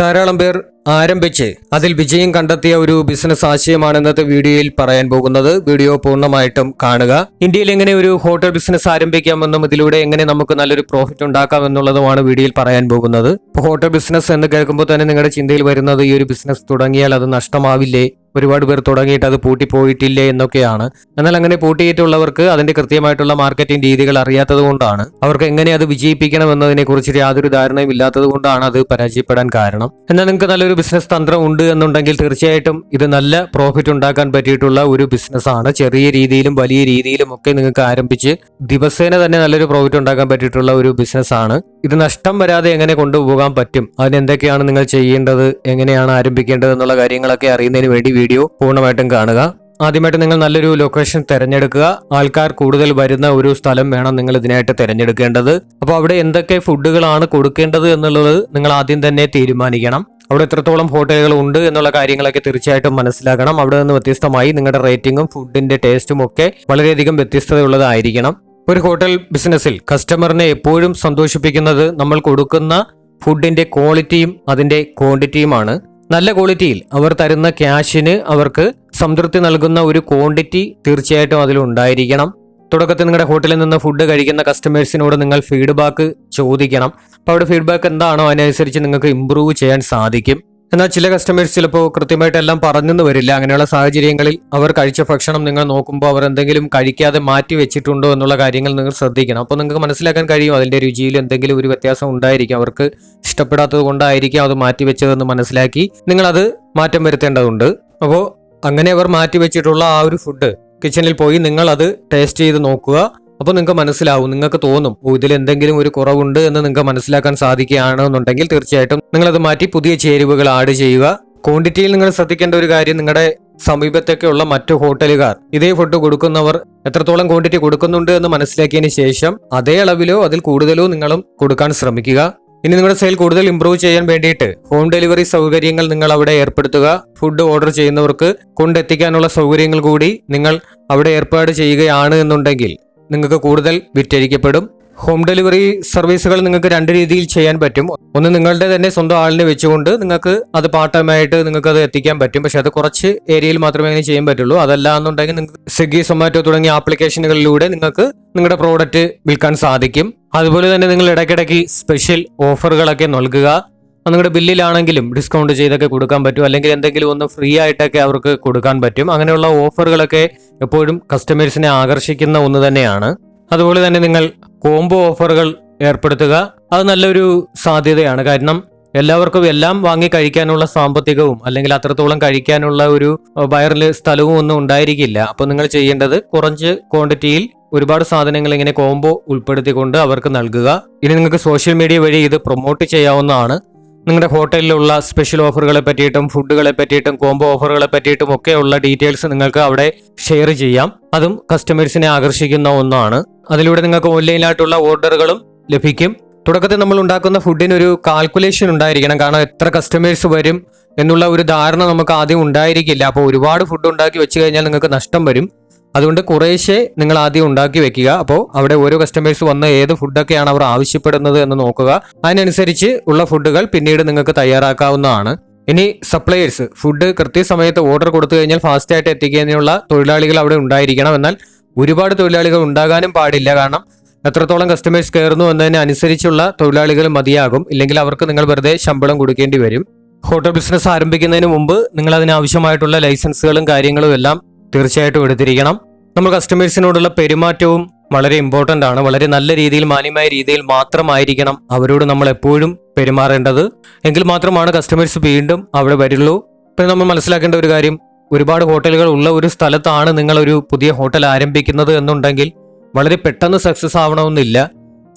ധാരാളം പേർ ആരംഭിച്ച് അതിൽ വിജയം കണ്ടെത്തിയ ഒരു ബിസിനസ് ആശയമാണ് ഇന്നത്തെ വീഡിയോയിൽ പറയാൻ പോകുന്നത്. വീഡിയോ പൂർണ്ണമായിട്ടും കാണുക. ഇന്ത്യയിൽ എങ്ങനെ ഒരു ഹോട്ടൽ ബിസിനസ് ആരംഭിക്കാമെന്നും ഇതിലൂടെ എങ്ങനെ നമുക്ക് നല്ലൊരു പ്രോഫിറ്റ് ഉണ്ടാക്കാം എന്നുള്ളതുമാണ് വീഡിയോയിൽ പറയാൻ പോകുന്നത്. ഇപ്പോൾ ഹോട്ടൽ ബിസിനസ് എന്ന് കേൾക്കുമ്പോൾ തന്നെ നിങ്ങളുടെ ചിന്തയിൽ വരുന്നത് ഈ ഒരു ബിസിനസ് തുടങ്ങിയാൽ അത് നഷ്ടമാവില്ലേ, ഒരുപാട് പേർ തുടങ്ങിയിട്ട് അത് പൂട്ടിപ്പോയിട്ടില്ലേ എന്നൊക്കെയാണ്. എന്നാൽ അങ്ങനെ പൂട്ടിയിട്ടുള്ളവർക്ക് അതിന്റെ കൃത്യമായിട്ടുള്ള മാർക്കറ്റിംഗ് രീതികൾ അറിയാത്തത് കൊണ്ടാണ്, അവർക്ക് എങ്ങനെ അത് വിജയിപ്പിക്കണം എന്നതിനെ കുറിച്ച് യാതൊരു ധാരണയും ഇല്ലാത്തത് കൊണ്ടാണ് അത് പരാജയപ്പെടാൻ കാരണം. എന്നാൽ നിങ്ങൾക്ക് നല്ലൊരു ബിസിനസ് തന്ത്രം ഉണ്ട് എന്നുണ്ടെങ്കിൽ തീർച്ചയായിട്ടും ഇത് നല്ല പ്രോഫിറ്റ് ഉണ്ടാക്കാൻ പറ്റിയിട്ടുള്ള ഒരു ബിസിനസ് ആണ്. ചെറിയ രീതിയിലും വലിയ രീതിയിലും ഒക്കെ നിങ്ങൾക്ക് ആരംഭിച്ച് ദിവസേന തന്നെ നല്ലൊരു പ്രോഫിറ്റ് ഉണ്ടാക്കാൻ പറ്റിയിട്ടുള്ള ഒരു ബിസിനസ് ആണ്. ഇത് നഷ്ടം വരാതെ എങ്ങനെ കൊണ്ടുപോകാൻ പറ്റും, അതിന് എന്തൊക്കെയാണ് നിങ്ങൾ ചെയ്യേണ്ടത്, എങ്ങനെയാണ് ആരംഭിക്കേണ്ടത് എന്നുള്ള കാര്യങ്ങളൊക്കെ അറിയുന്നതിന് വേണ്ടി വീഡിയോ പൂർണ്ണമായിട്ടും കാണുക. ആദ്യമായിട്ട് നിങ്ങൾ നല്ലൊരു ലൊക്കേഷൻ തിരഞ്ഞെടുക്കുക. ആൾക്കാർ കൂടുതൽ വരുന്ന ഒരു സ്ഥലം വേണം നിങ്ങൾ ഇതിനായിട്ട് തിരഞ്ഞെടുക്കേണ്ടത്. അപ്പോൾ അവിടെ എന്തൊക്കെ ഫുഡുകളാണ് കൊടുക്കേണ്ടത് എന്നുള്ളത് നിങ്ങൾ ആദ്യം തന്നെ തീരുമാനിക്കണം. അവിടെ എത്രത്തോളം ഹോട്ടലുകൾ ഉണ്ട് എന്നുള്ള കാര്യങ്ങളൊക്കെ തീർച്ചയായിട്ടും മനസ്സിലാക്കണം. അവിടെ നിന്ന് വ്യത്യസ്തമായി നിങ്ങളുടെ റേറ്റിംഗും ഫുഡിന്റെ ടേസ്റ്റും ഒക്കെ വളരെയധികം വ്യത്യസ്തതയുള്ളതായിരിക്കണം. ഒരു ഹോട്ടൽ ബിസിനസ്സിൽ കസ്റ്റമറിനെ എപ്പോഴും സന്തോഷിപ്പിക്കുന്നത് നമ്മൾ കൊടുക്കുന്ന ഫുഡിന്റെ ക്വാളിറ്റിയും അതിന്റെ ക്വാണ്ടിറ്റിയുമാണ്. നല്ല ക്വാളിറ്റിയിൽ അവർ തരുന്ന ക്യാഷിന് അവർക്ക് സംതൃപ്തി നൽകുന്ന ഒരു ക്വാണ്ടിറ്റി തീർച്ചയായിട്ടും അതിലുണ്ടായിരിക്കണം. തുടക്കത്തിൽ നിങ്ങളുടെ ഹോട്ടലിൽ നിന്ന് ഫുഡ് കഴിക്കുന്ന കസ്റ്റമേഴ്സിനോട് നിങ്ങൾ ഫീഡ്ബാക്ക് ചോദിക്കണം. അപ്പോൾ അവിടെ ഫീഡ്ബാക്ക് എന്താണോ അതിനനുസരിച്ച് നിങ്ങൾക്ക് ഇംപ്രൂവ് ചെയ്യാൻ സാധിക്കും. എന്നാൽ ചില കസ്റ്റമേഴ്സ് ചിലപ്പോൾ കൃത്യമായിട്ട് എല്ലാം പറഞ്ഞെന്ന് വരില്ല. അങ്ങനെയുള്ള സാഹചര്യങ്ങളിൽ അവർ കഴിച്ച ഭക്ഷണം നിങ്ങൾ നോക്കുമ്പോൾ അവർ എന്തെങ്കിലും കഴിക്കാതെ മാറ്റി വെച്ചിട്ടുണ്ടോ എന്നുള്ള കാര്യങ്ങൾ നിങ്ങൾ ശ്രദ്ധിക്കണം. അപ്പോൾ നിങ്ങൾക്ക് മനസ്സിലാക്കാൻ കഴിയും അതിന്റെ രുചിയിൽ എന്തെങ്കിലും ഒരു വ്യത്യാസം ഉണ്ടായിരിക്കും. അവർക്ക് ഇഷ്ടപ്പെടാത്തത് കൊണ്ടായിരിക്കും അത് മാറ്റിവെച്ചതെന്ന് മനസ്സിലാക്കി നിങ്ങളത് മാറ്റം വരുത്തേണ്ടതുണ്ട്. അപ്പോൾ അങ്ങനെ അവർ മാറ്റിവെച്ചിട്ടുള്ള ആ ഒരു ഫുഡ് കിച്ചണിൽ പോയി നിങ്ങൾ അത് ടേസ്റ്റ് ചെയ്ത് നോക്കുക. അപ്പോൾ നിങ്ങൾക്ക് മനസ്സിലാവും, നിങ്ങൾക്ക് തോന്നും ഇതിൽ എന്തെങ്കിലും ഒരു കുറവുണ്ട് എന്ന് നിങ്ങൾക്ക് മനസ്സിലാക്കാൻ സാധിക്കുകയാണെന്നുണ്ടെങ്കിൽ തീർച്ചയായിട്ടും നിങ്ങളത് മാറ്റി പുതിയ ചേരുവകൾ ആഡ് ചെയ്യുക. ക്വാണ്ടിറ്റിയിൽ നിങ്ങൾ ശ്രദ്ധിക്കേണ്ട ഒരു കാര്യം, നിങ്ങളുടെ സമീപത്തൊക്കെയുള്ള മറ്റു ഹോട്ടലുകാർ ഇതേ ഫുഡ് കൊടുക്കുന്നവർ എത്രത്തോളം ക്വാണ്ടിറ്റി കൊടുക്കുന്നുണ്ട് എന്ന് മനസ്സിലാക്കിയതിന് ശേഷം അതേ അളവിലോ അതിൽ കൂടുതലോ നിങ്ങളും കൊടുക്കാൻ ശ്രമിക്കുക. ഇനി നിങ്ങളുടെ സെയിൽ കൂടുതൽ ഇംപ്രൂവ് ചെയ്യാൻ വേണ്ടിയിട്ട് ഹോം ഡെലിവറി സൗകര്യങ്ങൾ നിങ്ങൾ അവിടെ ഏർപ്പെടുത്തുക. ഫുഡ് ഓർഡർ ചെയ്യുന്നവർക്ക് കൊണ്ടെത്തിക്കാനുള്ള സൗകര്യങ്ങൾ കൂടി നിങ്ങൾ അവിടെ ഏർപ്പാട് ചെയ്യുകയാണ് എന്നുണ്ടെങ്കിൽ നിങ്ങൾക്ക് കൂടുതൽ വിറ്റഴിക്കപ്പെടും. ഹോം ഡെലിവറി സർവീസുകൾ നിങ്ങൾക്ക് രണ്ട് രീതിയിൽ ചെയ്യാൻ പറ്റും. ഒന്ന്, നിങ്ങളുടെ തന്നെ സ്വന്തം ആളിനെ വെച്ചുകൊണ്ട് നിങ്ങൾക്ക് അത് പാർട്ട് ടൈം ആയിട്ട് നിങ്ങൾക്ക് അത് എത്തിക്കാൻ പറ്റും. പക്ഷെ അത് കുറച്ച് ഏരിയയിൽ മാത്രമേ അങ്ങനെ ചെയ്യാൻ പറ്റുള്ളൂ. അതല്ല എന്നുണ്ടെങ്കിൽ നിങ്ങൾക്ക് സ്വിഗ്ഗി, സൊമാറ്റോ തുടങ്ങിയ ആപ്ലിക്കേഷനുകളിലൂടെ നിങ്ങൾക്ക് നിങ്ങളുടെ പ്രോഡക്റ്റ് വിൽക്കാൻ സാധിക്കും. അതുപോലെ തന്നെ നിങ്ങൾ ഇടയ്ക്കിടയ്ക്ക് സ്പെഷ്യൽ ഓഫറുകളൊക്കെ നൽകുക. നിങ്ങളുടെ ബില്ലിലാണെങ്കിലും ഡിസ്കൗണ്ട് ചെയ്തൊക്കെ കൊടുക്കാൻ പറ്റും, അല്ലെങ്കിൽ എന്തെങ്കിലും ഒന്ന് ഫ്രീ ആയിട്ടൊക്കെ അവർക്ക് കൊടുക്കാൻ പറ്റും. അങ്ങനെയുള്ള ഓഫറുകളൊക്കെ എപ്പോഴും കസ്റ്റമേഴ്സിനെ ആകർഷിക്കുന്ന ഒന്ന് തന്നെയാണ്. അതുപോലെ തന്നെ നിങ്ങൾ കോംബോ ഓഫറുകൾ ഏർപ്പെടുത്തുക. അത് നല്ലൊരു സാധ്യതയാണ്. കാരണം എല്ലാവർക്കും എല്ലാം വാങ്ങി കഴിക്കാനുള്ള സാമ്പത്തികവും അല്ലെങ്കിൽ അത്രത്തോളം കഴിക്കാനുള്ള ഒരു വയറിൽ സ്ഥലവും ഒന്നും ഉണ്ടായിരിക്കില്ല. അപ്പോൾ നിങ്ങൾ ചെയ്യേണ്ടത് കുറച്ച് ക്വാണ്ടിറ്റിയിൽ ഒരുപാട് സാധനങ്ങൾ ഇങ്ങനെ കോംബോ ഉൾപ്പെടുത്തിക്കൊണ്ട് അവർക്ക് നൽകുക. ഇനി നിങ്ങൾക്ക് സോഷ്യൽ മീഡിയ വഴി ഇത് പ്രൊമോട്ട് ചെയ്യാവുന്നതാണ്. നിങ്ങളുടെ ഹോട്ടലിലുള്ള സ്പെഷ്യൽ ഓഫറുകളെ പറ്റിയിട്ടും ഫുഡുകളെ പറ്റിയിട്ടും കോംബോ ഓഫറുകളെ പറ്റിയിട്ടും ഒക്കെയുള്ള ഡീറ്റെയിൽസ് നിങ്ങൾക്ക് അവിടെ ഷെയർ ചെയ്യാം. അതും കസ്റ്റമേഴ്സിനെ ആകർഷിക്കുന്ന ഒന്നാണ്. അതിലൂടെ നിങ്ങൾക്ക് ഓൺലൈനായിട്ടുള്ള ഓർഡറുകളും ലഭിക്കും. തുടക്കത്തിൽ നമ്മൾ ഉണ്ടാക്കുന്ന ഫുഡിന് ഒരു കാൽക്കുലേഷൻ ഉണ്ടായിരിക്കണം. കാരണം എത്ര കസ്റ്റമേഴ്സ് വരും എന്നുള്ള ഒരു ധാരണ നമുക്ക് ആദ്യം ഉണ്ടായിരിക്കില്ല. അപ്പോൾ ഒരുപാട് ഫുഡ് ഉണ്ടാക്കി വെച്ച് കഴിഞ്ഞാൽ നിങ്ങൾക്ക് നഷ്ടം വരും. അതുകൊണ്ട് കുറേശ്ശെ നിങ്ങൾ ആദ്യം ഉണ്ടാക്കി വെക്കുക. അപ്പോൾ അവിടെ ഓരോ കസ്റ്റമേഴ്സ് വന്ന് ഏത് ഫുഡൊക്കെയാണ് അവർ ആവശ്യപ്പെടുന്നത് എന്ന് നോക്കുക. അതിനനുസരിച്ച് ഉള്ള ഫുഡുകൾ പിന്നീട് നിങ്ങൾക്ക് തയ്യാറാക്കാവുന്നതാണ്. ഇനി സപ്ലയേഴ്സ് ഫുഡ് കൃത്യസമയത്ത് ഓർഡർ കൊടുത്തു കഴിഞ്ഞാൽ ഫാസ്റ്റായിട്ട് എത്തിക്കുന്നതിനുള്ള തൊഴിലാളികൾ അവിടെ ഉണ്ടായിരിക്കണം. എന്നാൽ ഒരുപാട് തൊഴിലാളികൾ ഉണ്ടാകാനും പാടില്ല. കാരണം എത്രത്തോളം കസ്റ്റമേഴ്സ് കയറുന്നു എന്നതിനനുസരിച്ചുള്ള തൊഴിലാളികൾ മതിയാകും. ഇല്ലെങ്കിൽ അവർക്ക് നിങ്ങൾ വെറുതെ ശമ്പളം കൊടുക്കേണ്ടി വരും. ഹോട്ടൽ ബിസിനസ് ആരംഭിക്കുന്നതിന് മുമ്പ് നിങ്ങൾ അതിനാവശ്യമായിട്ടുള്ള ലൈസൻസുകളും കാര്യങ്ങളും എല്ലാം തീർച്ചയായിട്ടും എടുത്തിരിക്കണം. നമ്മൾ കസ്റ്റമേഴ്സിനോടുള്ള പെരുമാറ്റവും വളരെ ഇമ്പോർട്ടൻ്റ് ആണ്. വളരെ നല്ല രീതിയിൽ, മാന്യമായ രീതിയിൽ മാത്രമായിരിക്കണം അവരോട് നമ്മൾ എപ്പോഴും പെരുമാറേണ്ടത്. എങ്കിൽ മാത്രമാണ് കസ്റ്റമേഴ്സ് വീണ്ടും അവിടെ വരുള്ളൂ. പിന്നെ നമ്മൾ മനസ്സിലാക്കേണ്ട ഒരു കാര്യം, ഒരുപാട് ഹോട്ടലുകൾ ഉള്ള ഒരു സ്ഥലത്താണ് നിങ്ങളൊരു പുതിയ ഹോട്ടൽ ആരംഭിക്കുന്നത് എന്നുണ്ടെങ്കിൽ വളരെ പെട്ടെന്ന് സക്സസ് ആവണമെന്നില്ല.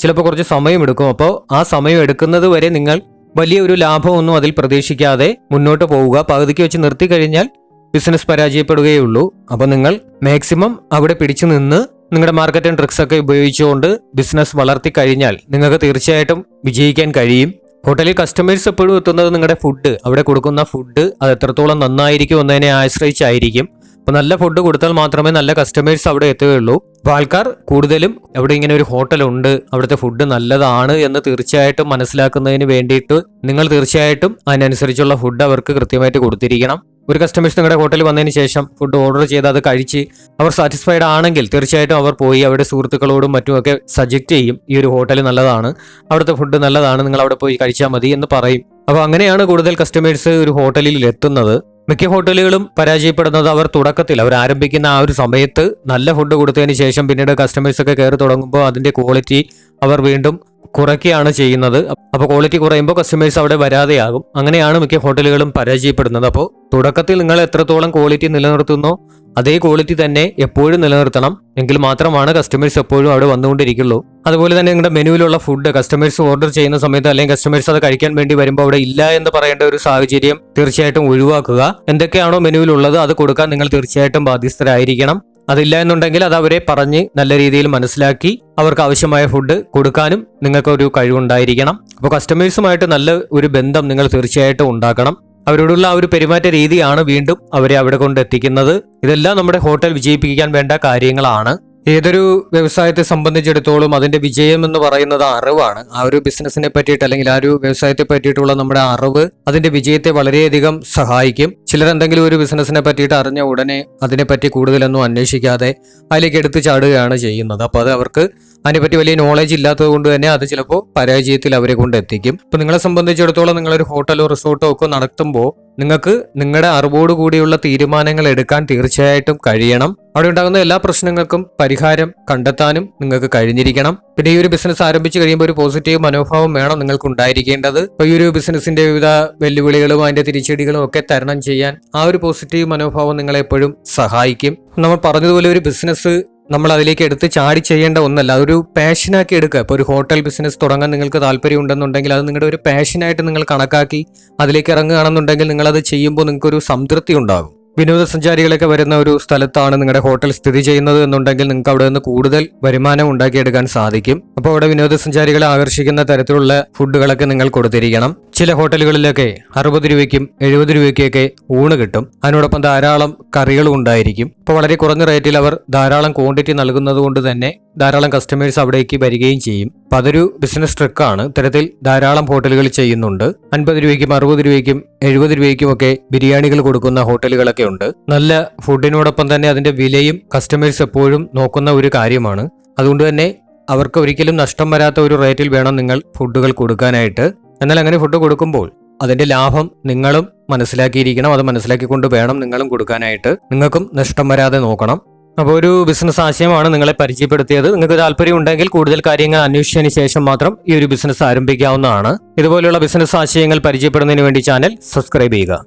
ചിലപ്പോൾ കുറച്ച് സമയമെടുക്കും. അപ്പോൾ ആ സമയം എടുക്കുന്നത് വരെ നിങ്ങൾ വലിയൊരു ലാഭമൊന്നും അതിൽ പ്രതീക്ഷിക്കാതെ മുന്നോട്ട് പോവുക. പകുതിക്ക് വെച്ച് നിർത്തി കഴിഞ്ഞാൽ ബിസിനസ് പരാജയപ്പെടുകയുള്ളൂ. അപ്പോൾ നിങ്ങൾ മാക്സിമം അവിടെ പിടിച്ചു നിന്ന് നിങ്ങളുടെ മാർക്കറ്റിംഗ് ട്രിക്സ് ഒക്കെ ഉപയോഗിച്ചുകൊണ്ട് ബിസിനസ് വളർത്തി കഴിഞ്ഞാൽ നിങ്ങൾക്ക് തീർച്ചയായിട്ടും വിജയിക്കാൻ കഴിയും. ഹോട്ടലിൽ കസ്റ്റമേഴ്സ് എപ്പോഴും എത്തുന്നത് നിങ്ങളുടെ ഫുഡ്, അവിടെ കൊടുക്കുന്ന ഫുഡ് അത് എത്രത്തോളം നന്നായിരിക്കും എന്നതിനെ ആശ്രയിച്ചായിരിക്കും. അപ്പൊ നല്ല ഫുഡ് കൊടുത്താൽ മാത്രമേ നല്ല കസ്റ്റമേഴ്സ് അവിടെ എത്തുകയുള്ളൂ. അപ്പൊ ആൾക്കാർ കൂടുതലും അവിടെ ഇങ്ങനെ ഒരു ഹോട്ടൽ ഉണ്ട്, അവിടുത്തെ ഫുഡ് നല്ലതാണ് എന്ന് തീർച്ചയായിട്ടും മനസ്സിലാക്കുന്നതിന് വേണ്ടിയിട്ട് നിങ്ങൾ തീർച്ചയായിട്ടും അതിനനുസരിച്ചുള്ള ഫുഡ് അവർക്ക് കൃത്യമായിട്ട് കൊടുത്തിരിക്കണം. ഒരു കസ്റ്റമേഴ്സ് നിങ്ങളുടെ ഹോട്ടലിൽ വന്നതിന് ശേഷം ഫുഡ് ഓർഡർ ചെയ്ത് അത് കഴിച്ച് അവർ സാറ്റിസ്ഫൈഡ് ആണെങ്കിൽ തീർച്ചയായിട്ടും അവർ പോയി അവരുടെ സുഹൃത്തുക്കളോടും മറ്റുമൊക്കെ സജക്റ്റ് ചെയ്യും, ഈ ഒരു ഹോട്ടൽ നല്ലതാണ്, അവിടുത്തെ ഫുഡ് നല്ലതാണ്, നിങ്ങൾ അവിടെ പോയി കഴിച്ചാൽ മതി എന്ന് പറയും. അപ്പോൾ അങ്ങനെയാണ് കൂടുതൽ കസ്റ്റമേഴ്സ് ഒരു ഹോട്ടലിൽ എത്തുന്നത്. മിക്ക ഹോട്ടലുകളും പരാജയപ്പെടുന്നത് അവർ തുടക്കത്തിൽ അവർ ആരംഭിക്കുന്ന ആ ഒരു സമയത്ത് നല്ല ഫുഡ് കൊടുത്തതിന് ശേഷം പിന്നീട് കസ്റ്റമേഴ്സ് ഒക്കെ കയറി തുടങ്ങുമ്പോൾ അതിന്റെ ക്വാളിറ്റി അവർ വീണ്ടും കുറയ്ക്കുകയാണ് ചെയ്യുന്നത്. അപ്പോൾ ക്വാളിറ്റി കുറയുമ്പോൾ കസ്റ്റമേഴ്സ് അവിടെ വരാതെയാകും. അങ്ങനെയാണ് മിക്ക ഹോട്ടലുകളും പരാജയപ്പെടുന്നത്. അപ്പോൾ തുടക്കത്തിൽ നിങ്ങൾ എത്രത്തോളം ക്വാളിറ്റി നിലനിർത്തുന്നോ അതേ ക്വാളിറ്റി തന്നെ എപ്പോഴും നിലനിർത്തണം, എങ്കിൽ മാത്രമാണ് കസ്റ്റമേഴ്സ് എപ്പോഴും അവിടെ വന്നുകൊണ്ടിരിക്കുള്ളൂ. അതുപോലെ തന്നെ നിങ്ങളുടെ മെനുവിലുള്ള ഫുഡ് കസ്റ്റമേഴ്സ് ഓർഡർ ചെയ്യുന്ന സമയത്ത് അല്ലെങ്കിൽ കസ്റ്റമേഴ്സ് അത് കഴിക്കാൻ വേണ്ടി വരുമ്പോൾ അവിടെ ഇല്ല എന്ന് പറയേണ്ട ഒരു സാഹചര്യം തീർച്ചയായിട്ടും ഒഴിവാക്കുക. എന്തൊക്കെയാണോ മെനുവിലുള്ളത് അത് കൊടുക്കാൻ നിങ്ങൾ തീർച്ചയായിട്ടും ബാധ്യസ്ഥരായിരിക്കണം. അതില്ല എന്നുണ്ടെങ്കിൽ അത് അവരെ പറഞ്ഞ് നല്ല രീതിയിൽ മനസ്സിലാക്കി അവർക്ക് ആവശ്യമായ ഫുഡ് കൊടുക്കാനും നിങ്ങൾക്ക് ഒരു കഴിവുണ്ടായിരിക്കണം. അപ്പോൾ കസ്റ്റമേഴ്സുമായിട്ട് നല്ല ഒരു ബന്ധം നിങ്ങൾ തീർച്ചയായിട്ടും ഉണ്ടാക്കണം. അവരോടുള്ള ആ ഒരു പെരുമാറ്റ രീതിയാണ് വീണ്ടും അവരെ അവിടെ കൊണ്ടെത്തിക്കുന്നത്. ഇതെല്ലാം നമ്മുടെ ഹോട്ടൽ വിജയിപ്പിക്കാൻ വേണ്ട കാര്യങ്ങളാണ്. ഏതൊരു വ്യവസായത്തെ സംബന്ധിച്ചിടത്തോളം അതിന്റെ വിജയം എന്ന് പറയുന്നത് അറിവാണ്. ആ ഒരു ബിസിനസിനെ പറ്റിയിട്ട് അല്ലെങ്കിൽ ആ ഒരു വ്യവസായത്തെ പറ്റിയിട്ടുള്ള നമ്മുടെ അറിവ് അതിന്റെ വിജയത്തെ വളരെയധികം സഹായിക്കും. ചിലർ എന്തെങ്കിലും ഒരു ബിസിനസിനെ പറ്റിയിട്ട് അറിഞ്ഞ ഉടനെ അതിനെപ്പറ്റി കൂടുതലൊന്നും അന്വേഷിക്കാതെ അതിലേക്ക് എടുത്തു ചാടുകയാണ് ചെയ്യുന്നത്. അപ്പോൾ അത് അവർക്ക് അതിനെപ്പറ്റി വലിയ നോളജ് ഇല്ലാത്തത് കൊണ്ട് തന്നെ അത് ചിലപ്പോൾ പരാജയത്തിൽ അവരെ കൊണ്ട് എത്തിക്കും. ഇപ്പൊ നിങ്ങളെ സംബന്ധിച്ചിടത്തോളം നിങ്ങളൊരു ഹോട്ടലോ റിസോർട്ടോ ഒക്കെ നടത്തുമ്പോൾ നിങ്ങൾക്ക് നിങ്ങളുടെ അറിവോട് കൂടിയുള്ള തീരുമാനങ്ങൾ എടുക്കാൻ തീർച്ചയായിട്ടും കഴിയണം. അവിടെ ഉണ്ടാകുന്ന എല്ലാ പ്രശ്നങ്ങൾക്കും പരിഹാരം കണ്ടെത്താനും നിങ്ങൾക്ക് കഴിഞ്ഞിരിക്കണം. പിന്നെ ഈ ഒരു ബിസിനസ് ആരംഭിച്ചു കഴിയുമ്പോൾ ഒരു പോസിറ്റീവ് മനോഭാവം വേണം നിങ്ങൾക്ക് ഉണ്ടായിരിക്കേണ്ടത്. അപ്പൊ ഈ ഒരു ബിസിനസിന്റെ വിവിധ വെല്ലുവിളികളും അതിന്റെ തിരിച്ചടികളും ഒക്കെ തരണം ചെയ്യാൻ ആ ഒരു പോസിറ്റീവ് മനോഭാവം നിങ്ങളെ എപ്പോഴും സഹായിക്കും. നമ്മൾ പറഞ്ഞതുപോലെ ഒരു ബിസിനസ് നമ്മൾ അതിലേക്ക് എടുത്ത് ചാടി ചെയ്യേണ്ട ഒന്നല്ല, അതൊരു പാഷനാക്കി എടുക്കുക. ഇപ്പോൾ ഒരു ഹോട്ടൽ ബിസിനസ് തുടങ്ങാൻ നിങ്ങൾക്ക് താല്പര്യം ഉണ്ടെന്നുണ്ടെങ്കിൽ അത് നിങ്ങളുടെ ഒരു പാഷനായിട്ട് നിങ്ങൾ കണക്കാക്കി അതിലേക്ക് ഇറങ്ങുകയാണെന്നുണ്ടെങ്കിൽ നിങ്ങളത് ചെയ്യുമ്പോൾ നിങ്ങൾക്കൊരു സംതൃപ്തി ഉണ്ടാകും. വിനോദസഞ്ചാരികളൊക്കെ വരുന്ന ഒരു സ്ഥലത്താണ് നിങ്ങളുടെ ഹോട്ടൽ സ്ഥിതി ചെയ്യുന്നത് എന്നുണ്ടെങ്കിൽ നിങ്ങൾക്ക് അവിടെ നിന്ന് കൂടുതൽ വരുമാനം ഉണ്ടാക്കിയെടുക്കാൻ സാധിക്കും. അപ്പോൾ അവിടെ വിനോദസഞ്ചാരികളെ ആകർഷിക്കുന്ന തരത്തിലുള്ള ഫുഡുകളൊക്കെ നിങ്ങൾ കൊടുത്തിരിക്കണം. ചില ഹോട്ടലുകളിലൊക്കെ 60 രൂപയ്ക്കും 70 രൂപയ്ക്കൊക്കെ ഊണ് കിട്ടും. അതിനോടൊപ്പം ധാരാളം കറികളും ഉണ്ടായിരിക്കും. അപ്പോൾ വളരെ കുറഞ്ഞ റേറ്റിൽ അവർ ധാരാളം ക്വാണ്ടിറ്റി നൽകുന്നത് കൊണ്ട് തന്നെ ധാരാളം കസ്റ്റമേഴ്സ് അവിടേക്ക് വരികയും ചെയ്യും. അപ്പൊ അതൊരു ബിസിനസ് ട്രിക്കാണ്. ഇത്തരത്തിൽ ധാരാളം ഹോട്ടലുകൾ ചെയ്യുന്നുണ്ട്. 50 രൂപയ്ക്കും 60 രൂപയ്ക്കും 70 രൂപയ്ക്കും ഒക്കെ ബിരിയാണികൾ കൊടുക്കുന്ന ഹോട്ടലുകളൊക്കെ ഉണ്ട്. നല്ല ഫുഡിനോടൊപ്പം തന്നെ അതിന്റെ വിലയും കസ്റ്റമേഴ്സ് എപ്പോഴും നോക്കുന്ന ഒരു കാര്യമാണ്. അതുകൊണ്ട് തന്നെ അവർക്ക് ഒരിക്കലും നഷ്ടം വരാത്ത ഒരു റേറ്റിൽ വേണം നിങ്ങൾ ഫുഡുകൾ കൊടുക്കാനായിട്ട്. എന്നാൽ അങ്ങനെ ഫുഡ് കൊടുക്കുമ്പോൾ അതിന്റെ ലാഭം നിങ്ങളും മനസ്സിലാക്കിയിരിക്കണം. അത് മനസ്സിലാക്കിക്കൊണ്ട് വേണം നിങ്ങളും കൊടുക്കാനായിട്ട്. നിങ്ങൾക്കും നഷ്ടം വരാതെ നോക്കണം. അപ്പോൾ ഒരു ബിസിനസ് ആശയമാണ് നിങ്ങളെ പരിചയപ്പെടുത്തിയത്. നിങ്ങൾക്ക് താല്പര്യം ഉണ്ടെങ്കിൽ കൂടുതൽ കാര്യങ്ങൾ അന്വേഷിച്ചതിന് ശേഷം മാത്രം ഈ ഒരു ബിസിനസ് ആരംഭിക്കാവുന്നതാണ്. ഇതുപോലെയുള്ള ബിസിനസ് ആശയങ്ങൾ പരിചയപ്പെടുന്നതിന് വേണ്ടി ചാനൽ സബ്സ്ക്രൈബ് ചെയ്യുക.